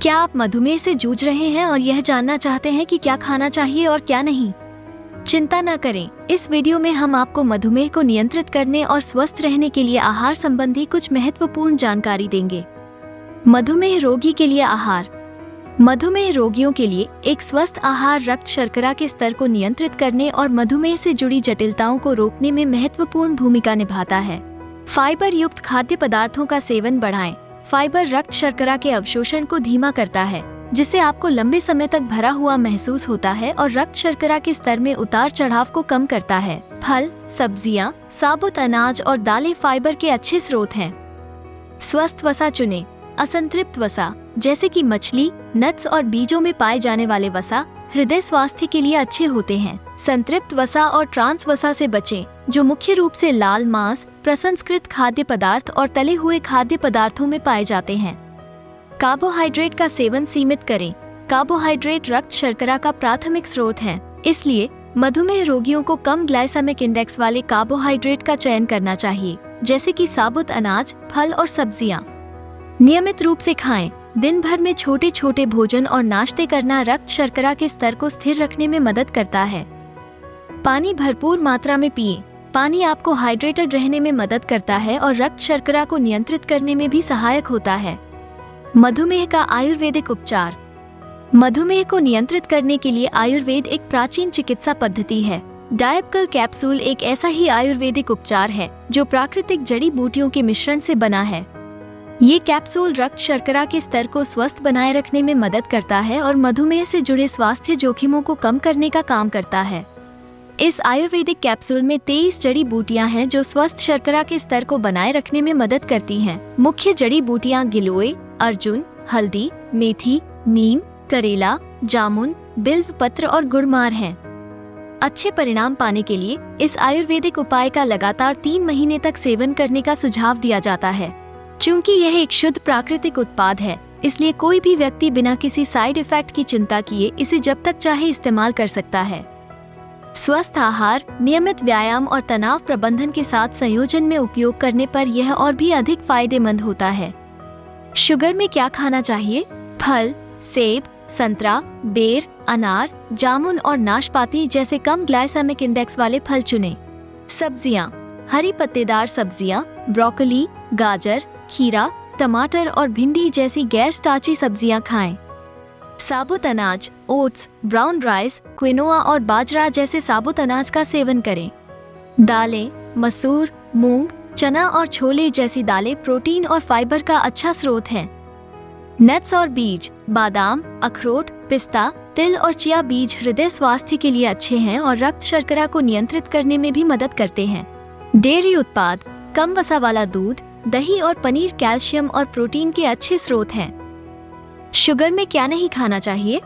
क्या आप मधुमेह से जूझ रहे हैं और यह जानना चाहते हैं कि क्या खाना चाहिए और क्या नहीं? चिंता न करें, इस वीडियो में हम आपको मधुमेह को नियंत्रित करने और स्वस्थ रहने के लिए आहार संबंधी कुछ महत्वपूर्ण जानकारी देंगे। मधुमेह रोगी के लिए आहार। मधुमेह रोगियों के लिए एक स्वस्थ आहार रक्त शर्करा के स्तर को नियंत्रित करने और मधुमेह से जुड़ी जटिलताओं को रोकने में महत्वपूर्ण भूमिका निभाता है। फाइबर युक्त खाद्य पदार्थों का सेवन बढ़ाएं। फाइबर रक्त शर्करा के अवशोषण को धीमा करता है, जिससे आपको लंबे समय तक भरा हुआ महसूस होता है और रक्त शर्करा के स्तर में उतार चढ़ाव को कम करता है। फल, सब्जियां, साबुत अनाज और दालें फाइबर के अच्छे स्रोत हैं। स्वस्थ वसा चुनें। असंतृप्त वसा जैसे कि मछली, नट्स और बीजों में पाए जाने वाले वसा हृदय स्वास्थ्य के लिए अच्छे होते हैं। संतृप्त वसा और ट्रांस वसा से बचें, जो मुख्य रूप से लाल मांस, प्रसंस्कृत खाद्य पदार्थ और तले हुए खाद्य पदार्थों में पाए जाते हैं। कार्बोहाइड्रेट का सेवन सीमित करें। कार्बोहाइड्रेट रक्त शर्करा का प्राथमिक स्रोत है, इसलिए मधुमेह रोगियों को कम ग्लाइसेमिक इंडेक्स वाले कार्बोहाइड्रेट का चयन करना चाहिए, जैसे कि साबुत अनाज, फल और सब्जियां। नियमित रूप से खाएं। दिन भर में छोटे छोटे भोजन और नाश्ते करना रक्त शर्करा के स्तर को स्थिर रखने में मदद करता है। पानी भरपूर मात्रा में पिएं। पानी आपको हाइड्रेटेड रहने में मदद करता है और रक्त शर्करा को नियंत्रित करने में भी सहायक होता है। मधुमेह का आयुर्वेदिक उपचार। मधुमेह को नियंत्रित करने के लिए आयुर्वेद एक प्राचीन चिकित्सा पद्धति है। डायपकल कैप्सूल एक ऐसा ही आयुर्वेदिक उपचार है जो प्राकृतिक जड़ी बूटियों के मिश्रण से बना है। ये कैप्सूल रक्त शर्करा के स्तर को स्वस्थ बनाए रखने में मदद करता है और मधुमेह से जुड़े स्वास्थ्य जोखिमों को कम करने का काम करता है। इस आयुर्वेदिक कैप्सूल में 23 जड़ी बूटियां हैं जो स्वस्थ शर्करा के स्तर को बनाए रखने में मदद करती हैं। मुख्य जड़ी बूटियां गिलोय, अर्जुन, हल्दी, मेथी, नीम, करेला, जामुन, बिल्व पत्र और गुड़मार हैं। अच्छे परिणाम पाने के लिए इस आयुर्वेदिक उपाय का लगातार 3 महीने तक सेवन करने का सुझाव दिया जाता है। चूँकि यह एक शुद्ध प्राकृतिक उत्पाद है, इसलिए कोई भी व्यक्ति बिना किसी साइड इफेक्ट की चिंता किए इसे जब तक चाहे इस्तेमाल कर सकता है। स्वस्थ आहार, नियमित व्यायाम और तनाव प्रबंधन के साथ संयोजन में उपयोग करने पर यह और भी अधिक फायदेमंद होता है। शुगर में क्या खाना चाहिए? फल, सेब, संतरा, बेर, अनार, जामुन और नाशपाती जैसे कम ग्लाइसेमिक इंडेक्स वाले फल चुनें। सब्जियां, हरी पत्तेदार सब्जियां, ब्रोकली, गाजर, खीरा, टमाटर और भिंडी जैसी गैर स्टार्ची सब्जियां खाएं। साबुत अनाज, ओट्स, ब्राउन राइस, क्विनोआ और बाजरा जैसे साबुत अनाज का सेवन करें। दालें, मसूर, मूंग, चना और छोले जैसी दालें प्रोटीन और फाइबर का अच्छा स्रोत हैं। नट्स और बीज, बादाम, अखरोट, पिस्ता, तिल और चिया बीज हृदय स्वास्थ्य के लिए अच्छे हैं और रक्त शर्करा को नियंत्रित करने में भी मदद करते हैं। डेयरी उत्पाद, कम वसा वाला दूध, दही और पनीर कैल्शियम और प्रोटीन के अच्छे स्रोत हैं। शुगर में क्या नहीं खाना चाहिए?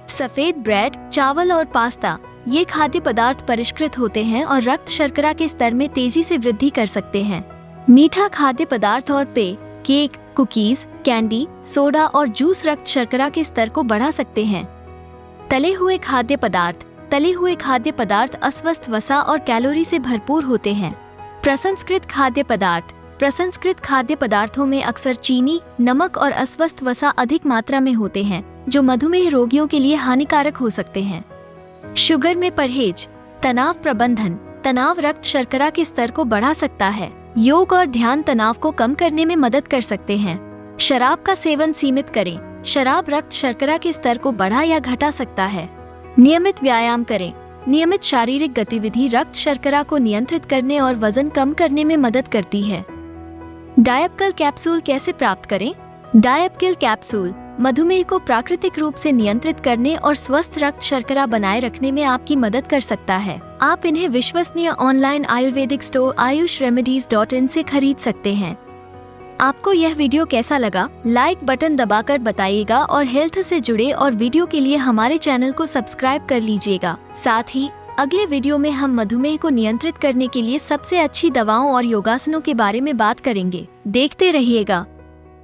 सफेद ब्रेड, चावल और पास्ता, ये खाद्य पदार्थ परिष्कृत होते हैं और रक्त शर्करा के स्तर में तेजी से वृद्धि कर सकते हैं। मीठा खाद्य पदार्थ और पेय, केक, कुकीज, कैंडी, सोडा और जूस रक्त शर्करा के स्तर को बढ़ा सकते हैं। तले हुए खाद्य पदार्थ अस्वस्थ वसा और कैलोरी से भरपूर होते हैं। प्रसंस्कृत खाद्य पदार्थों में अक्सर चीनी, नमक और अस्वस्थ वसा अधिक मात्रा में होते हैं, जो मधुमेह रोगियों के लिए हानिकारक हो सकते हैं। शुगर में परहेज। तनाव प्रबंधन। तनाव रक्त शर्करा के स्तर को बढ़ा सकता है। योग और ध्यान तनाव को कम करने में मदद कर सकते हैं। शराब का सेवन सीमित करें। शराब रक्त शर्करा के स्तर को बढ़ा या घटा सकता है। नियमित व्यायाम करें। नियमित शारीरिक गतिविधि रक्त शर्करा को नियंत्रित करने और वजन कम करने में मदद करती है। डायपकल कैप्सूल कैसे प्राप्त करें? डायपकल कैप्सूल मधुमेह को प्राकृतिक रूप से नियंत्रित करने और स्वस्थ रक्त शर्करा बनाए रखने में आपकी मदद कर सकता है। आप इन्हें विश्वसनीय ऑनलाइन आयुर्वेदिक स्टोर ayushremedies.in से खरीद सकते हैं। आपको यह वीडियो कैसा लगा? लाइक बटन दबाकर बताइएगा और हेल्थ से जुड़े और वीडियो के लिए हमारे चैनल को सब्सक्राइब कर लीजिएगा। साथ ही अगले वीडियो में हम मधुमेह को नियंत्रित करने के लिए सबसे अच्छी दवाओं और योगासनों के बारे में बात करेंगे। देखते रहिएगा।